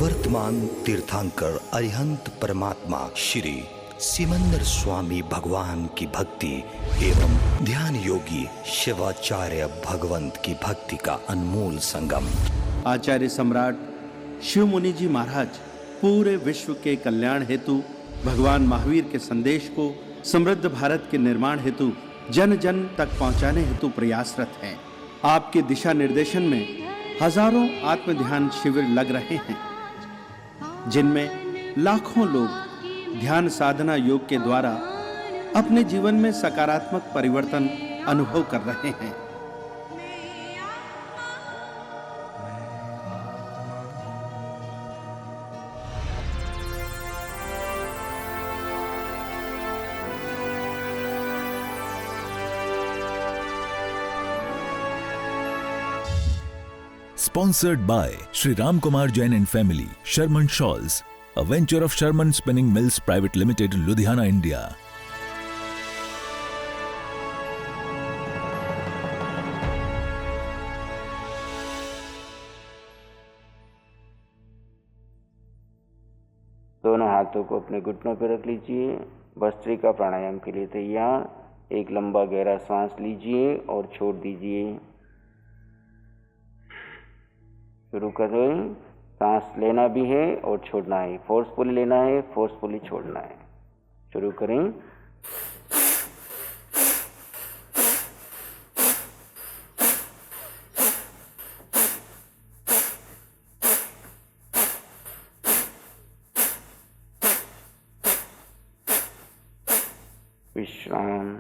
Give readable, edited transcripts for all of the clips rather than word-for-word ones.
वर्तमान तीर्थंकर अरिहंत परमात्मा श्री सिमंदर स्वामी भगवान की भक्ति एवं ध्यान योगी शिवाचार्य भगवंत की भक्ति का अनमोल संगम। आचार्य सम्राट शिव मुनि जी महाराज पूरे विश्व के कल्याण हेतु भगवान महावीर के संदेश को समृद्ध भारत के निर्माण हेतु जन जन तक पहुंचाने हेतु प्रयासरत हैं। आपके दिशा निर्देशन में हजारों आत्म ध्यान शिविर लग रहे हैं, जिनमें लाखों लोग ध्यान साधना योग के द्वारा अपने जीवन में सकारात्मक परिवर्तन अनुभव कर रहे हैं। Sponsored by Shri Ram Kumar Jain and Family, Sherman Shawls, a venture of Sherman Spinning Mills Private Limited, Ludhiana, India. दोनों हाथों को अपने घुटनों पर रख लीजिए। भस्त्रिका प्राणायाम के लिए तैयार। एक लंबा गहरा सांस लीजिए और छोड़ दीजिए। शुरू करें। सांस लेना भी है और छोड़ना है, फोर्सफुली लेना है, फोर्सफुली छोड़ना है। शुरू करें। विश्राम।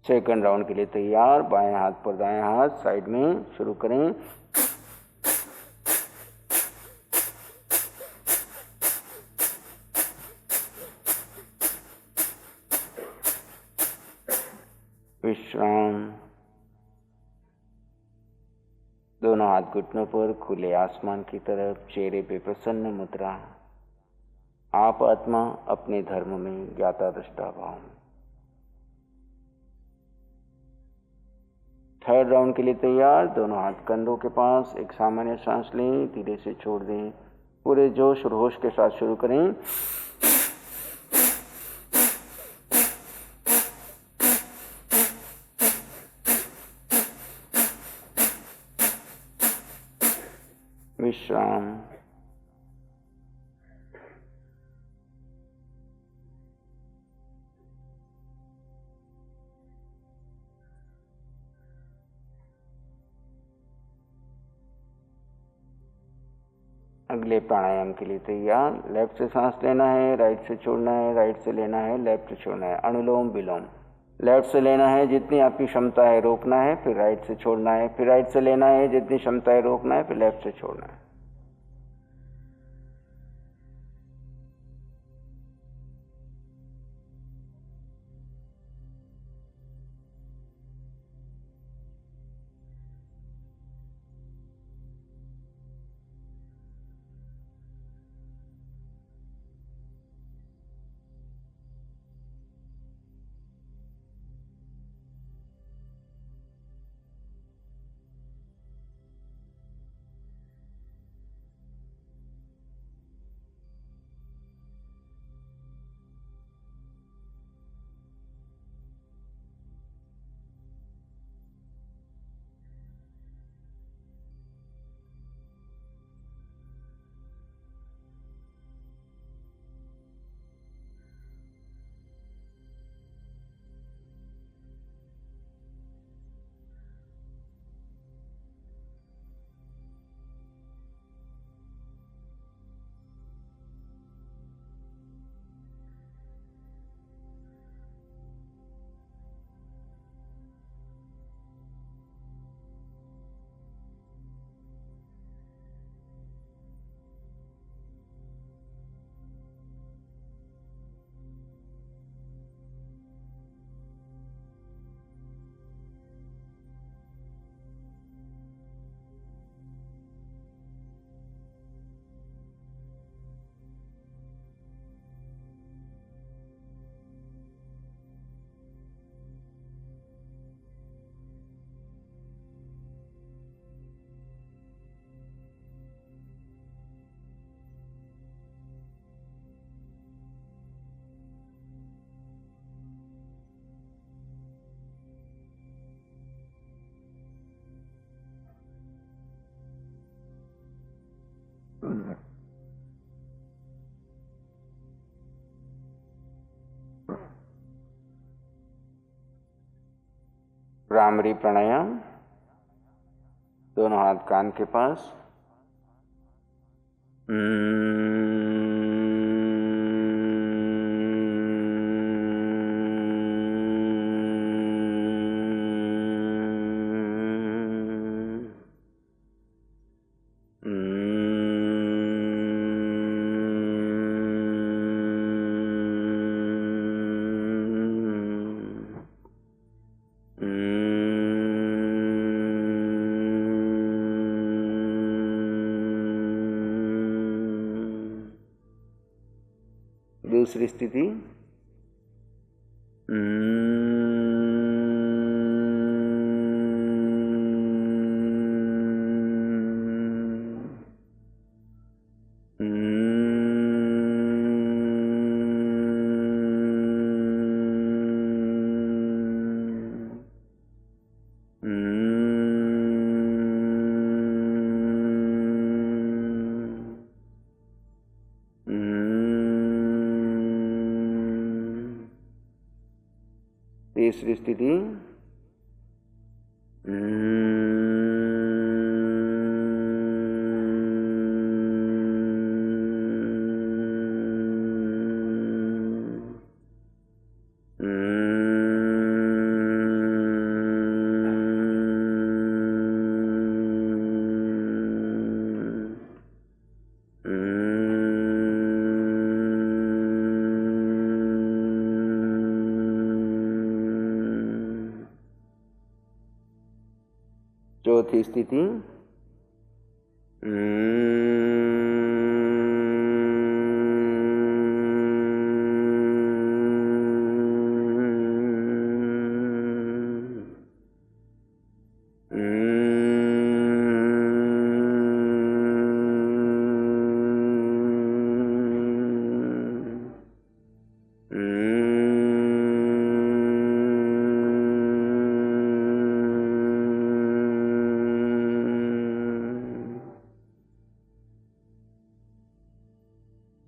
सेकंड राउंड के लिए तैयार। बाएं हाथ पर दाएं हाथ साइड में। शुरू करें। विश्राम। दोनों हाथ घुटनों पर, खुले आसमान की तरफ, चेहरे पे प्रसन्न मुद्रा। आप आत्मा अपने धर्म में ज्ञाता दृष्टा भाव। थर्ड राउंड के लिए तैयार। दोनों हाथ कंधों के पास। एक सामान्य सांस लें, धीरे से छोड़ दें। पूरे जोश और होश के साथ शुरू करें। विश्राम। अगले प्राणायाम के लिए तैयार। लेफ्ट से सांस लेना है, राइट से छोड़ना है, राइट से लेना है, लेफ्ट से छोड़ना है। अनुलोम विलोम। लेफ्ट से लेना है, जितनी आपकी क्षमता है रोकना है, फिर राइट से छोड़ना है, फिर राइट से लेना है, जितनी क्षमता है रोकना है, फिर लेफ्ट से छोड़ना है। भ्रामरी प्राणायाम, दोनों हाथ कान के पास। दूसरी स्थिति, तीसरी स्थिति, चौथी स्थिति,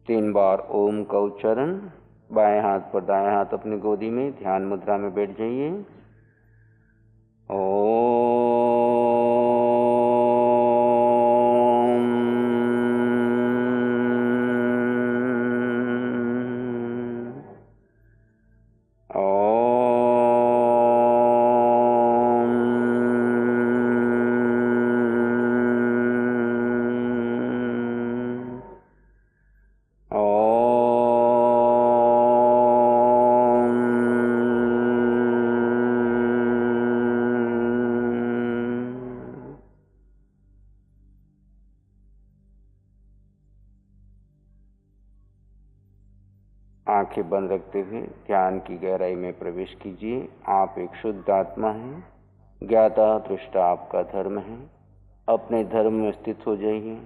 तीन बार ओम का उच्चारण। बाएं हाथ पर दाएं हाथ अपनी गोदी में ध्यान मुद्रा में बैठ जाइए। आंखें बंद रखते हुए ध्यान की गहराई में प्रवेश कीजिए। आप एक शुद्ध आत्मा हैं। ज्ञाता दृष्टा आपका धर्म है। अपने धर्म में स्थित हो जाइए।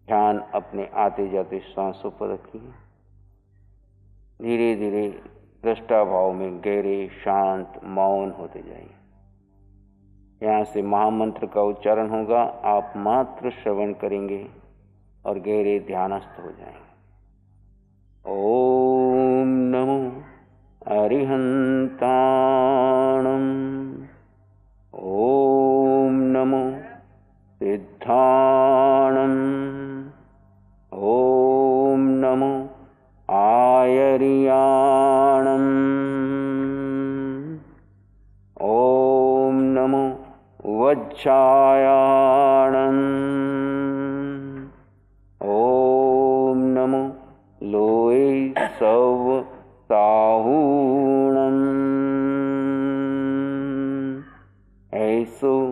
ध्यान अपने आते जाते सांसों पर रखिए। धीरे धीरे दृष्टा भाव में गहरे शांत मौन होते जाइए। यहाँ से महामंत्र का उच्चारण होगा, आप मात्र श्रवण करेंगे और गहरे ध्यानस्थ हो जाएंगे। ओम नमो अरिहंताणं। ओम नमो सिद्धाणं। ओम नमो आयर्याणं। ओम नमो वज्रायाणं। ओम नमो लोए सव साहूणम्। ऐसो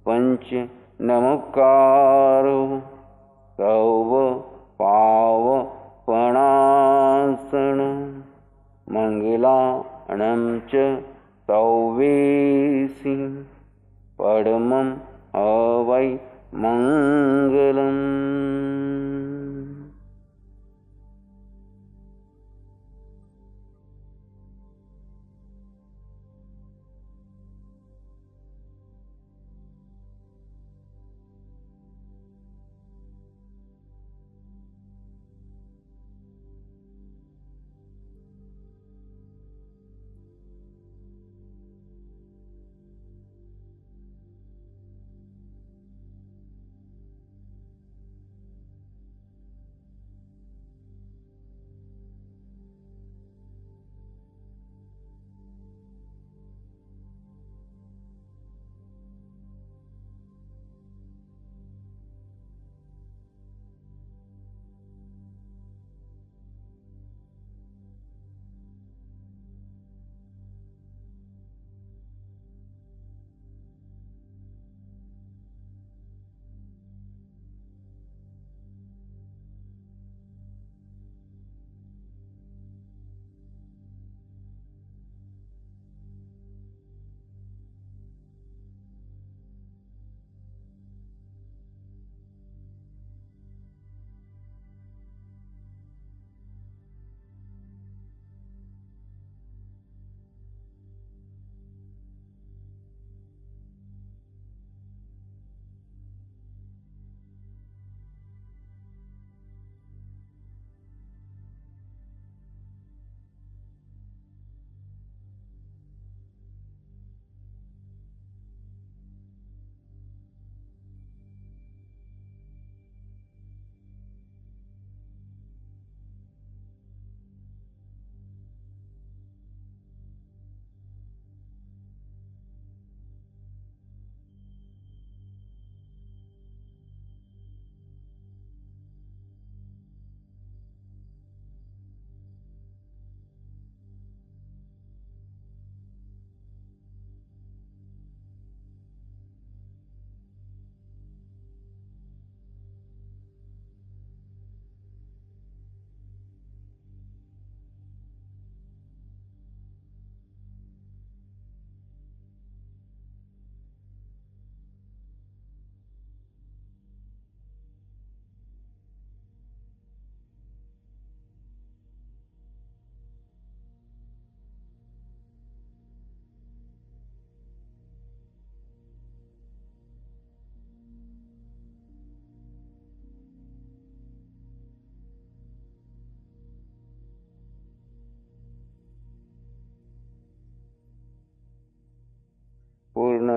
पंच नमकारो सव पावपणासन मंगलाणं च सौवेसि परमं अवै मंगलम्।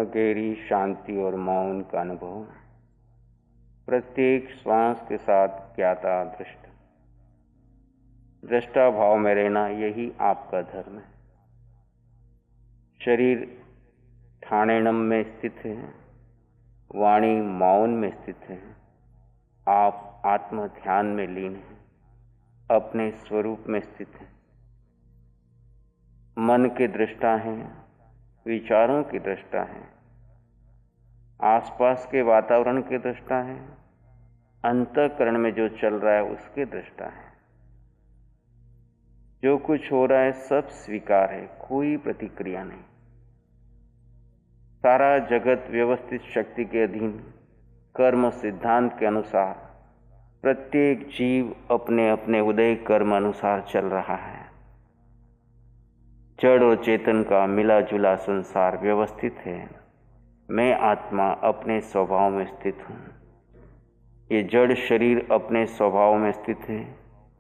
गहरी शांति और मौन का अनुभव, प्रत्येक श्वास के साथ ज्ञाता दृष्टा, दृष्टा भाव में रहना, यही आपका धर्म है। शरीर ठाणेनम में स्थित है, वाणी मौन में स्थित है, आप आत्म ध्यान में लीन हैं, अपने स्वरूप में स्थित हैं। मन के दृष्टा हैं, विचारों की दृष्टा हैं, आसपास के वातावरण के दृष्टा हैं, अंतःकरण में जो चल रहा है उसके दृष्टा हैं। जो कुछ हो रहा है सब स्वीकार है, कोई प्रतिक्रिया नहीं। सारा जगत व्यवस्थित शक्ति के अधीन, कर्म सिद्धांत के अनुसार प्रत्येक जीव अपने अपने उदय कर्म अनुसार चल रहा है। जड़ और चेतन का मिला जुला संसार व्यवस्थित है। मैं आत्मा अपने स्वभाव में स्थित हूँ। ये जड़ शरीर अपने स्वभाव में स्थित है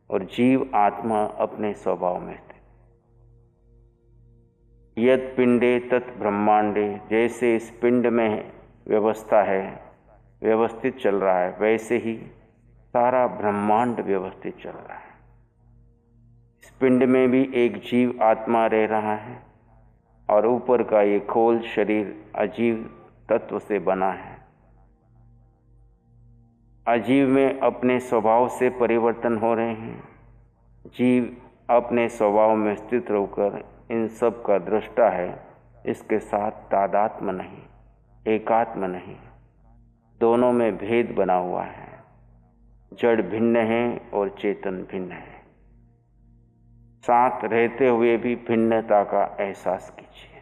और जीव आत्मा अपने स्वभाव में स्थित। यत् पिंडे तत् ब्रह्मांडे, जैसे इस पिंड में व्यवस्था है, व्यवस्थित चल रहा है, वैसे ही सारा ब्रह्मांड व्यवस्थित चल रहा है। इस पिंड में भी एक जीव आत्मा रह रहा है और ऊपर का ये खोल शरीर अजीव तत्व से बना है। अजीव में अपने स्वभाव से परिवर्तन हो रहे हैं। जीव अपने स्वभाव में स्थित होकर इन सब का दृष्टा है। इसके साथ तादात्म्य नहीं, एकात्म नहीं, दोनों में भेद बना हुआ है। जड़ भिन्न है और चेतन भिन्न है। साथ रहते हुए भी भिन्नता का एहसास कीजिए।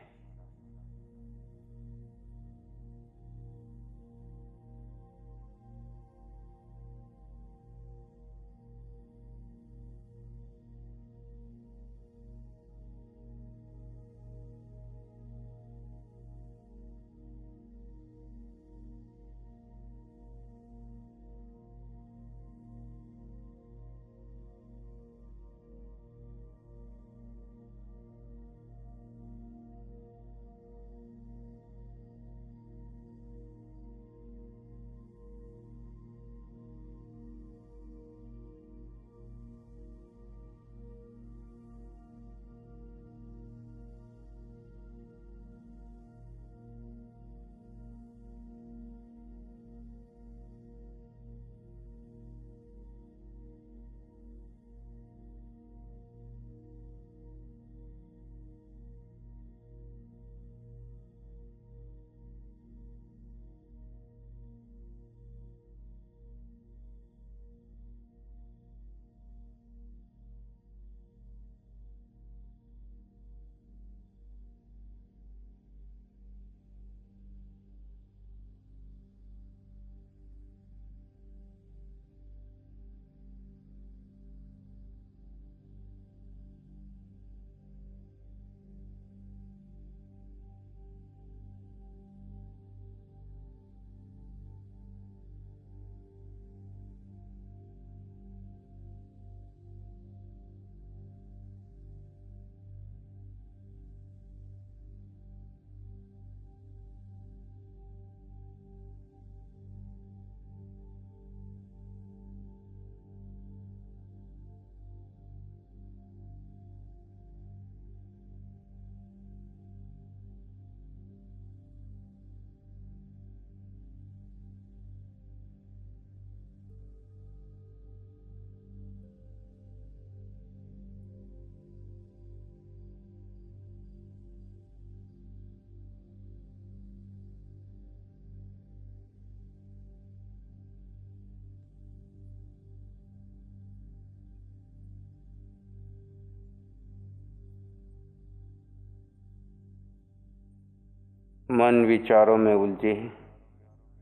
मन विचारों में उलझे हैं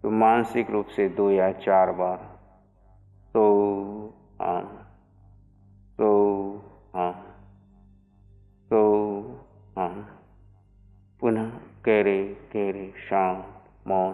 तो मानसिक रूप से 2 या 4 बार तो हाँ, तो हाँ, तो हाँ, पुनः गहरे शांत मौन।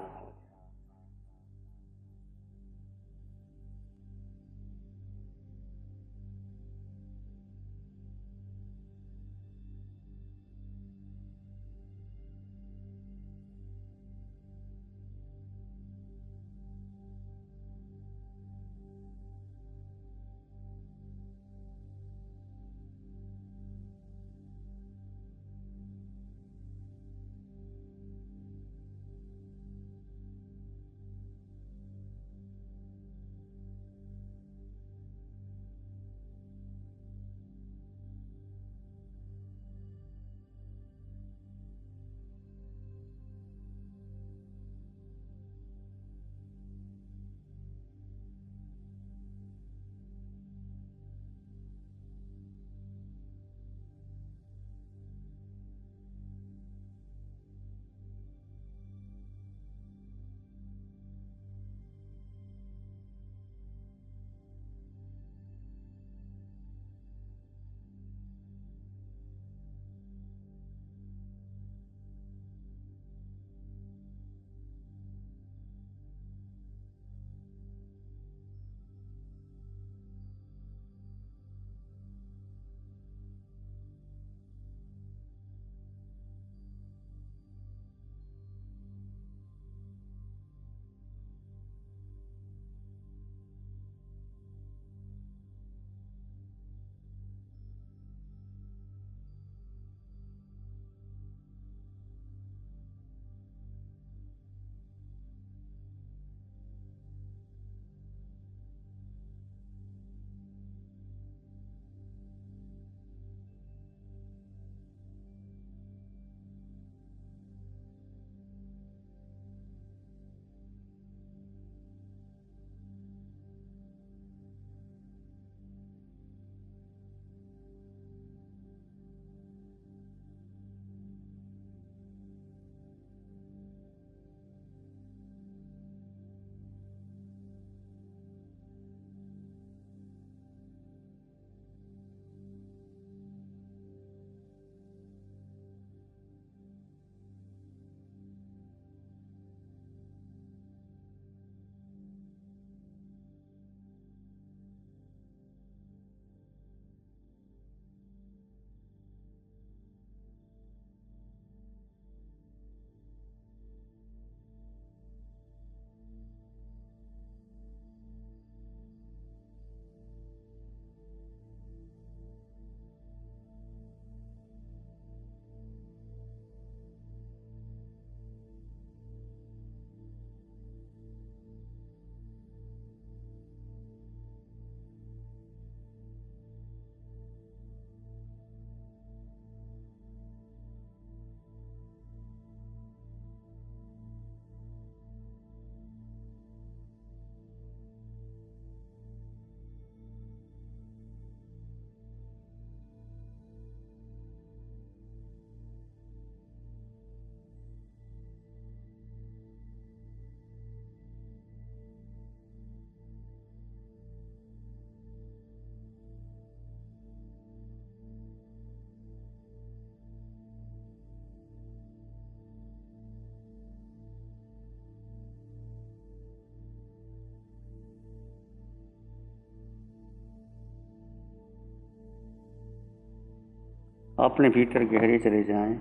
अपने भीतर गहरे चले जाएं।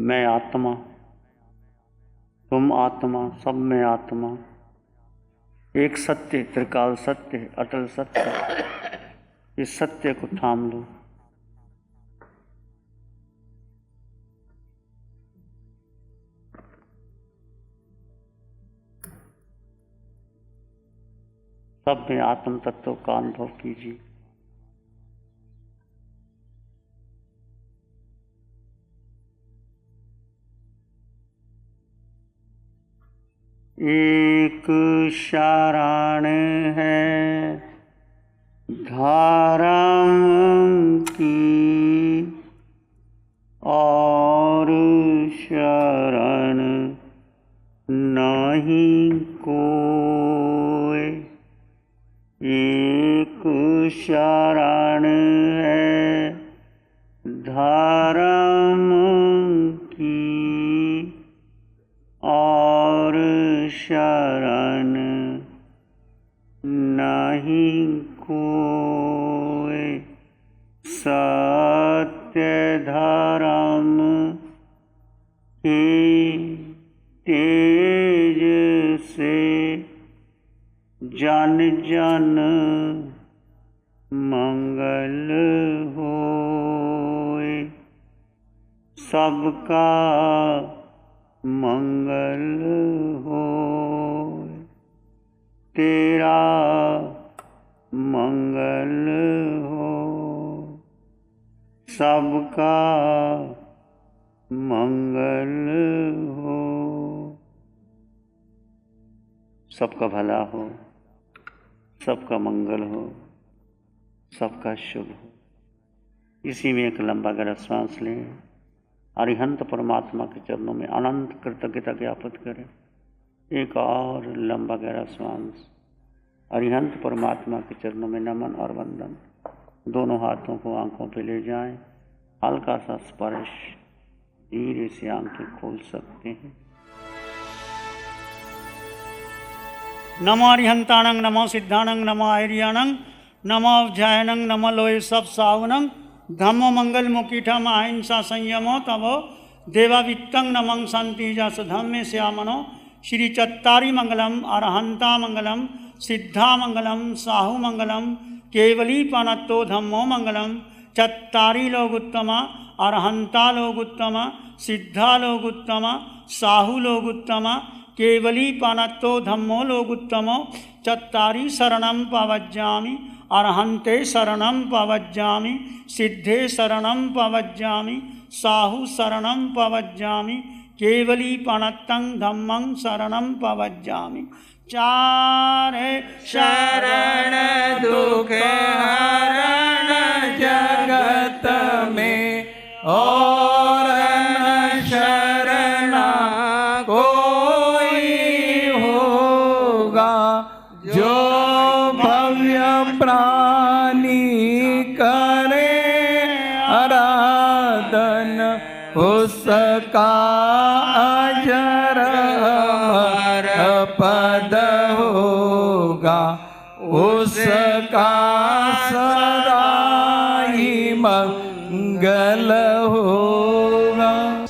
मैं आत्मा, तुम आत्मा, सब में आत्मा, एक सत्य, त्रिकाल सत्य, अटल सत्य। इस सत्य को थाम लो। सब में आत्म तत्व का अनुभव कीजिए। एक शरण है धारा की और शरण नहीं कोई। एक शरण है धर्म की और शरण नहीं कोई। सत्य धर्म के तेज से जन जन मंगल होए। सबका मंगल हो, तेरा मंगल हो। सबका मंगल हो, सबका भला हो, सबका मंगल हो, सबका शुभ हो। इसी में एक लंबा गहरा सांस लें। अरिहंत परमात्मा के चरणों में अनंत कृतज्ञता ज्ञापित करें। एक और लंबा गहरा सांस। अरिहंत परमात्मा के चरणों में नमन और वंदन। दोनों हाथों को आंखों पे ले जाएं। हल्का सा स्पर्श, धीरे से आंखें खोल सकते हैं। नमो अरिहंताणं, नमो सिद्धाणं, नमो आर्याणं, नमो अवध्यायणं, नमो लोये सब सावनं, धम्मो मंगल मुकीठम अहिंसा संयमो तवो देवावित्तं नमं शांति जस धम्मे श्यामनो। श्री चत्तारी मंगलम, अरहंता मंगलम, सिद्धा मंगलम, साहु मंगलम, केवली पानत्तो धम्मो मंगलम। चत्तारी लोग उत्तमा, अरहंता लोग उत्तमा, सिद्धा लोग उत्तमा, साहु लोग उत्तमा, केवली पानत्तो धम्मो लोग उत्तमो। चत्तारी शरणं पवज्जामि, अरहंते शरणं पवज्जामि, सिद्धे शरणं पवज्जामि, साहु शरणं पवज्जामि, केवली पानत्तं धम्मं शरणं पवज्जामि। चारे शरण दुख हरण जगत में, और न शरणा कोई होगा। जो भव्य प्राणी करे आराधन, उसका अजर अमर पद होगा। उसका सदा ही मंगल होगा।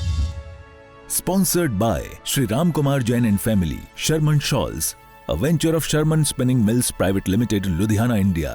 Sponsored by Sri Ram Kumar Jain and Family, Sherman Shawls, a venture of Sherman Spinning Mills Private Limited, Ludhiana, India.